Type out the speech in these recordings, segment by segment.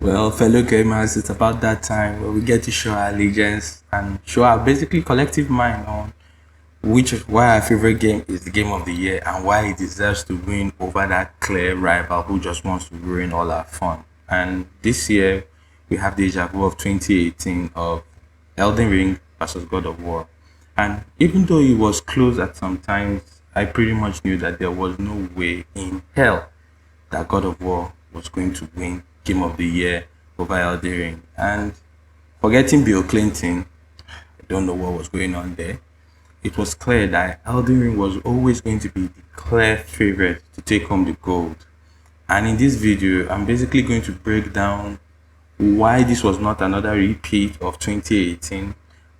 Well, fellow gamers, it's about that time where we get to show our allegiance and show our basically collective mind on why our favorite game is the game of the year and why it deserves to win over that clear rival who just wants to ruin all our fun. And this year, we have the deja vu of 2018 of Elden Ring versus God of War. And even though it was close at some times, I pretty much knew that there was no way in hell that God of War was going to win Game of the Year over Elden Ring. And forgetting Bill Clinton, I don't know what was going on there. It was clear that Elden Ring was always going to be the clear favorite to take home the gold. And in this video, I'm basically going to break down why this was not another repeat of 2018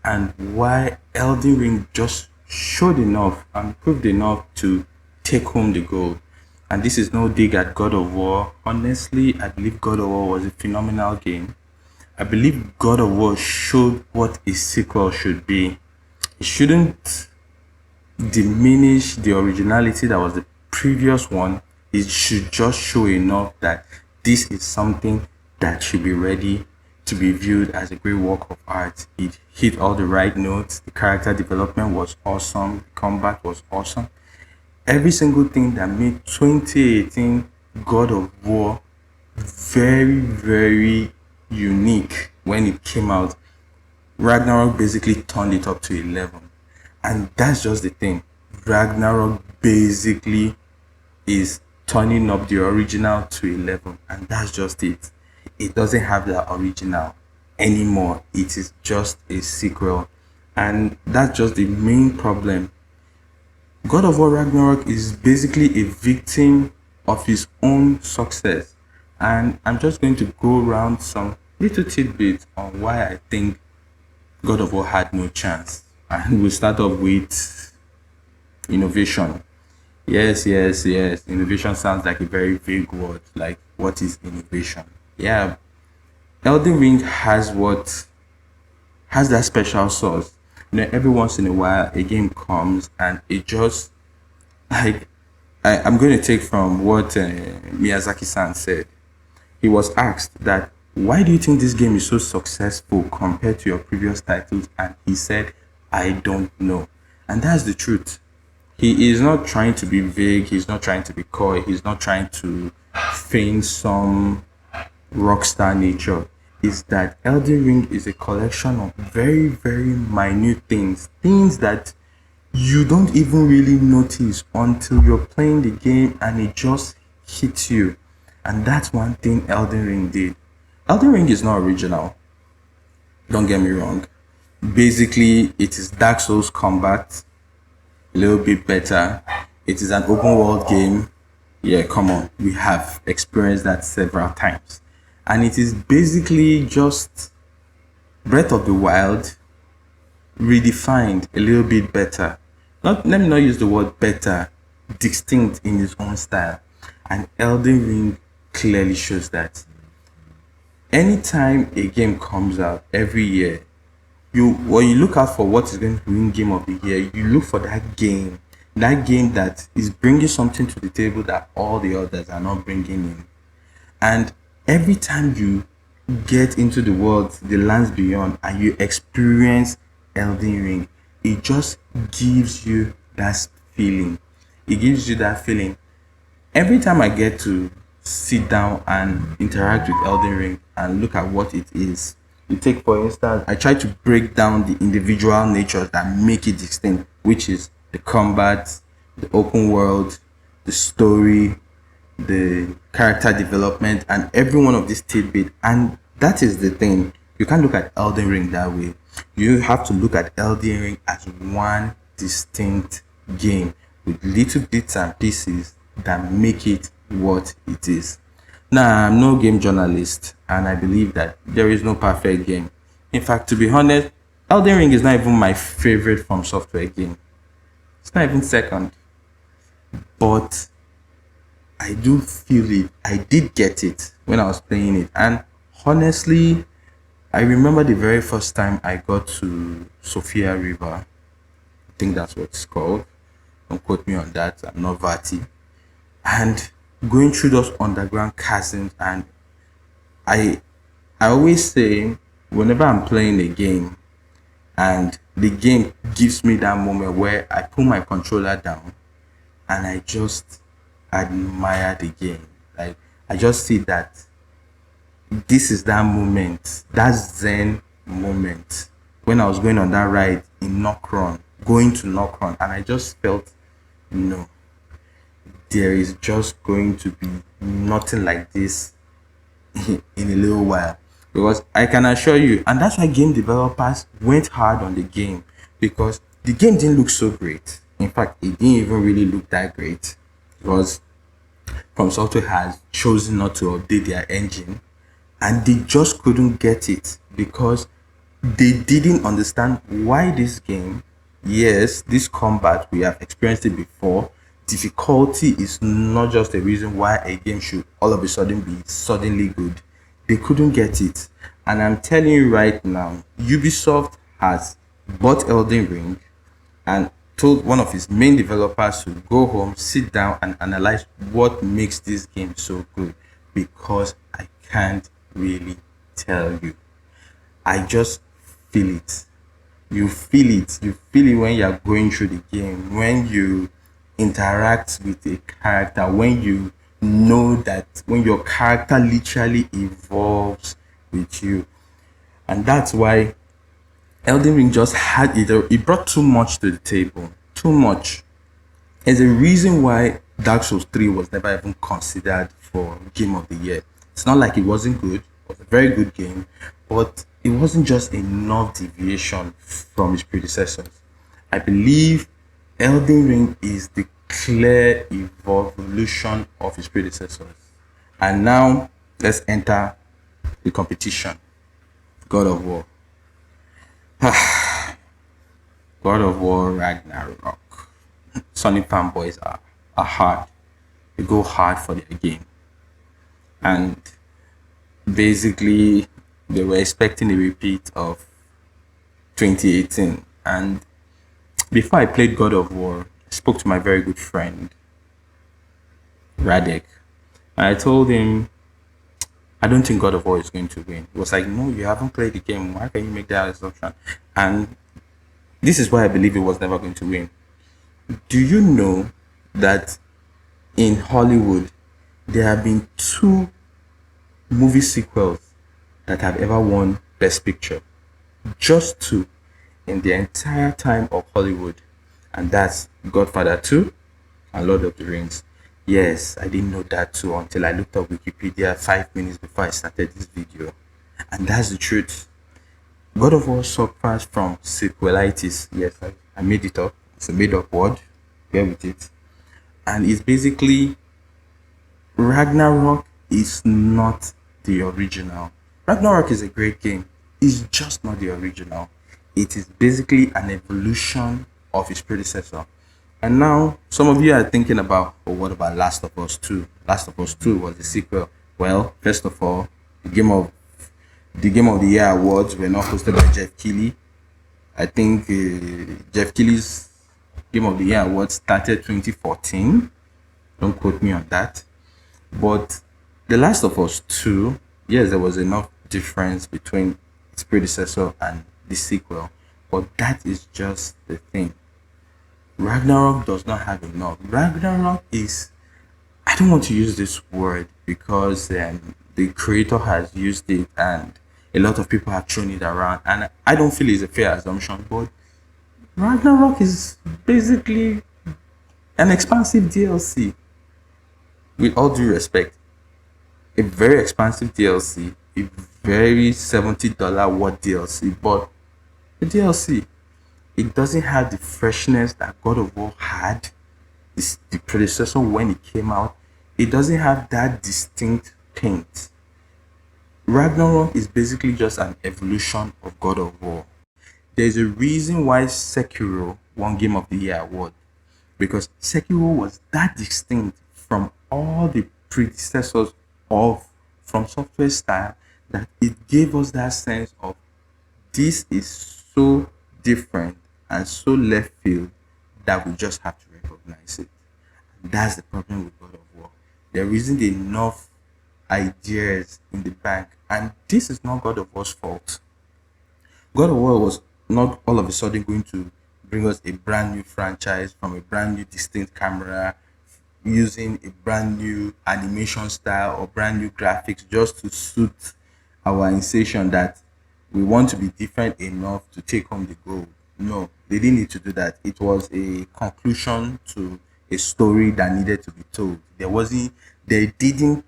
and why Elden Ring just showed enough and proved enough to take home the gold. And this is no dig at God of War. Honestly, I believe God of War was a phenomenal game. I believe God of War showed what a sequel should be. It shouldn't diminish the originality that was the previous one. It should just show enough that this is something that should be ready to be viewed as a great work of art. It hit all the right notes. The character development was awesome. The combat was awesome. Every single thing that made 2018 God of War very, very unique when it came out. Ragnarok basically turned it up to 11. And that's just the thing. Ragnarok basically is turning up the original to 11. And that's just it. It doesn't have the original anymore. It is just a sequel. And that's just the main problem. God of War Ragnarok is basically a victim of his own success. And I'm just going to go around some little tidbits on why I think God of War had no chance. And we'll start off with innovation. Yes. Innovation sounds like a very vague word. Like, what is innovation? Yeah, Elden Ring has that special sauce. Every once in a while, a game comes and it just like I'm going to take from what Miyazaki-san said. He was asked that why do you think this game is so successful compared to your previous titles, and he said, I don't know. And that's the truth. He is not trying to be vague, he's not trying to be coy, he's not trying to feign some rockstar nature. Is that Elden Ring is a collection of very, very minute things that you don't even really notice until you're playing the game and it just hits you. And that's one thing Elden Ring did. Elden Ring is not original, don't get me wrong. Basically, it is Dark Souls combat, a little bit better. It is an open world game. Yeah, come on, we have experienced that several times. And it is basically just Breath of the Wild redefined a little bit better. Not let me not use the word better, distinct in its own style. And Elden Ring clearly shows that. Anytime a game comes out every year, you look out for what is going to win game of the year, you look for that game that is bringing something to the table that all the others are not bringing in. And every time you get into the world, the lands beyond, and you experience Elden Ring, it just gives you that feeling. It gives you that feeling. Every time I get to sit down and interact with Elden Ring and look at what it is, you take for instance, I try to break down the individual natures that make it distinct, which is the combat, the open world, the story, the character development, and every one of these tidbits. And that is the thing. You can't look at Elden Ring that way. You have to look at Elden Ring as one distinct game with little bits and pieces that make it what it is. Now, I'm no game journalist, and I believe that there is no perfect game. In fact, to be honest, Elden Ring is not even my favorite From Software game. It's not even second. But I do feel it. I did get it when I was playing it. And honestly, I remember the very first time I got to Sophia River. I think that's what it's called. Don't quote me on that. I'm not Vati. And going through those underground chasms, and I I always say, whenever I'm playing a game and the game gives me that moment where I put my controller down and I just admire the game. Like, I just see that this is that moment, that Zen moment when I was going on that ride in Nokron, going to Nokron, and I just felt, no, there is just going to be nothing like this in a little while. Because I can assure you, and that's why game developers went hard on the game, because the game didn't look so great. In fact, it didn't even really look that great, because From Software has chosen not to update their engine, and they just couldn't get it because they didn't understand why this game, yes, this combat, we have experienced it before. Difficulty is not just a reason why a game should all of a sudden be suddenly good. They couldn't get it. And I'm telling you right now, Ubisoft has bought Elden Ring and told one of his main developers to go home, sit down, and analyze what makes this game so good, because I can't really tell you. I just feel it. You feel it. You feel it when you're going through the game, when you interact with a character, when you know that when your character literally evolves with you. And that's why Elden Ring just had it. It brought too much to the table. Too much. There's a reason why Dark Souls 3 was never even considered for Game of the Year. It's not like it wasn't good. It was a very good game, but it wasn't just enough deviation from its predecessors. I believe Elden Ring is the clear evolution of its predecessors. And now let's enter the competition. God of War. God of War Ragnarok. Sonic fanboys are hard. They go hard for their game. And basically, they were expecting a repeat of 2018. And before I played God of War, I spoke to my very good friend, Radek. And I told him, I don't think God of War is going to win. He was like, no, you haven't played the game. Why can you make that assumption? And this is why I believe it was never going to win. Do you know that in Hollywood, there have been two movie sequels that have ever won Best Picture? Just two in the entire time of Hollywood. And that's Godfather 2 and Lord of the Rings. Yes, I didn't know that too until I looked up Wikipedia 5 minutes before I started this video. And that's the truth. God of War suffers from sequelitis. Yes, I made it up. It's a made up word. Bear with it. And it's basically Ragnarok is not the original. Ragnarok is a great game. It's just not the original. It is basically an evolution of its predecessor. And now some of you are thinking about, oh, what about Last of Us 2? Last of Us 2 was the sequel. Well, first of all, the Game of the Year awards were not hosted by Jeff Keighley. I think Jeff Keighley's Game of the Year awards started 2014. Don't quote me on that. But The Last of Us 2, yes, there was enough difference between its predecessor and the sequel. But that is just the thing. Ragnarok does not have enough. Ragnarok is, I don't want to use this word because the creator has used it and a lot of people have thrown it around. And I don't feel it's a fair assumption, but Ragnarok is basically an expansive DLC. With all due respect, a very expensive DLC, a very $70 worth DLC, but the DLC, it doesn't have the freshness that God of War had, the predecessor when it came out. It doesn't have that distinct paint. Ragnarok is basically just an evolution of God of War. There's a reason why Sekiro won Game of the Year award, because Sekiro was that distinct from all the predecessors of From Software style that it gave us that sense of this is so different and so left field that we just have to recognize it. And that's the problem with God of War. There isn't enough ideas in the bank. And this is not God of War's fault. God of War was not all of a sudden going to bring us a brand new franchise from a brand new distinct camera using a brand new animation style or brand new graphics just to suit our insatiation that we want to be different enough to take home the gold. No, they didn't need to do that. It was a conclusion to a story that needed to be told. They didn't,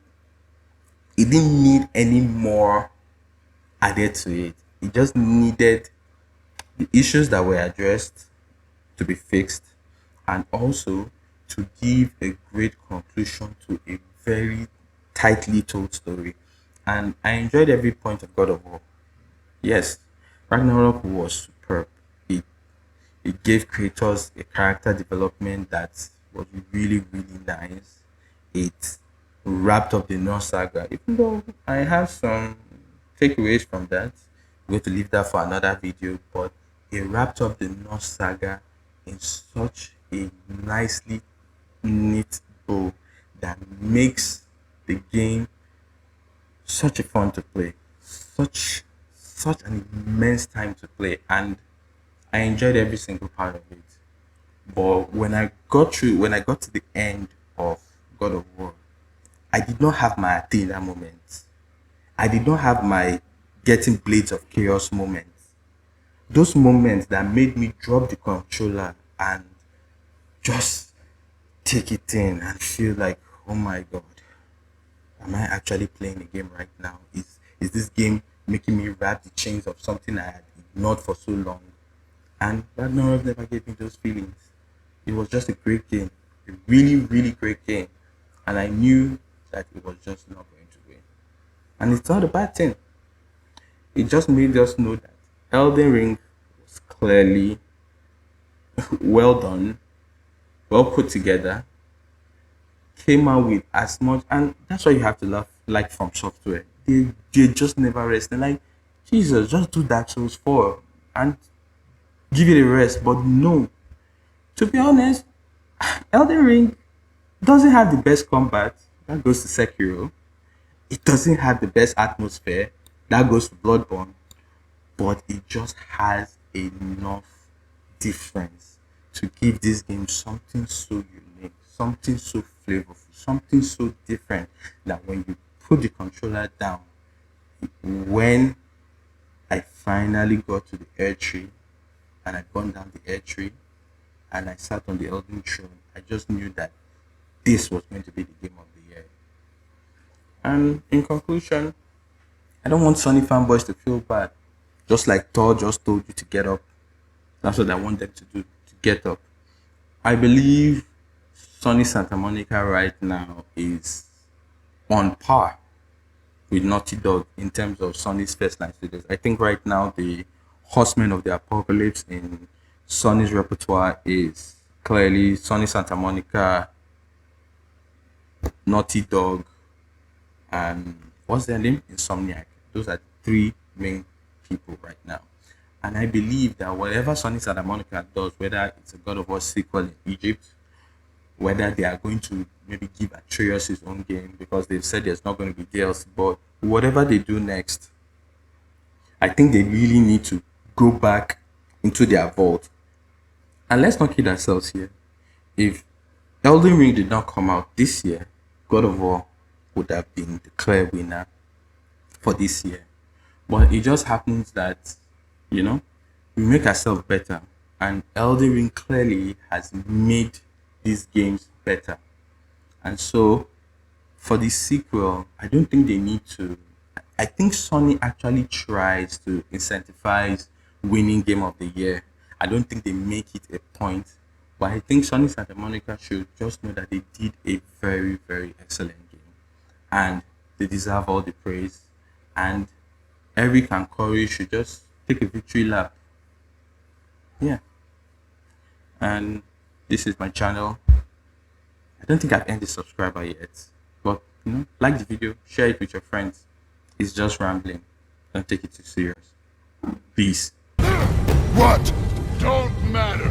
it didn't need any more added to it. It just needed the issues that were addressed to be fixed and also to give a great conclusion to a very tightly told story. And I enjoyed every point of God of War. Yes, Ragnarok was superb. It it gave creators a character development that was really, really nice. It wrapped up the Norse saga, even though I have some takeaways from that. I'm going to leave that for another video, but it wrapped up the Norse saga in such a nicely neat bow that makes the game such a fun to play, such an immense time to play, and I enjoyed every single part of it. But when I got to the end of God of War, I did not have my Athena moment. I did not have my getting blades of chaos moments. Those moments that made me drop the controller and just take it in and feel like, oh my god, am I actually playing a game right now? Is this game making me wrap the chains of something I had ignored for so long? And Ragnarok never gave me those feelings. It was just a great game, a really, really great game. And I knew that it was just not going to win. And it's not a bad thing. It just made us know that Elden Ring was clearly well done, well put together, came out with as much, and that's why you have to love like from software. They just never rest. They're like, Jesus, just do Dark Souls 4 and give it a rest. But no, to be honest, Elden Ring doesn't have the best combat. That goes to Sekiro. It doesn't have the best atmosphere. That goes to Bloodborne. But it just has enough difference to give this game something so unique, something so flavorful, something so different that when you put the controller down, when I finally got to the air tree and I gone down the air tree and I sat on the Elden throne, I just knew that this was going to be the game of the year. And in conclusion, I don't want Sony fanboys to feel bad. Just like Thor just told you to get up. That's what I want them to do, to get up. I believe Sony Santa Monica right now is on par with Naughty Dog in terms of Sony's first line studios. I think right now the horsemen of the apocalypse in Sony's repertoire is clearly Sony Santa Monica, Naughty Dog, and what's their name? Insomniac. Those are three main people right now. And I believe that whatever Sony Santa Monica does, whether it's a God of War sequel in Egypt, whether they are going to maybe give Atreus his own game because they've said there's not going to be DLC, but whatever they do next, I think they really need to go back into their vault. And let's not kid ourselves here. If Elden Ring did not come out this year, God of War would have been the clear winner for this year. But it just happens that, we make ourselves better. And Elden Ring clearly has made these games better. And so, for the sequel, I don't think they need to. I think Sony actually tries to incentivize winning Game of the Year. I don't think they make it a point. But I think Sony Santa Monica should just know that they did a very, very excellent game. And they deserve all the praise. And Eric and Corey should just take a victory lap. Yeah. And this is my channel. I don't think I've ended the subscriber yet. But, like the video, share it with your friends. It's just rambling. Don't take it too serious. Peace. What? Don't matter.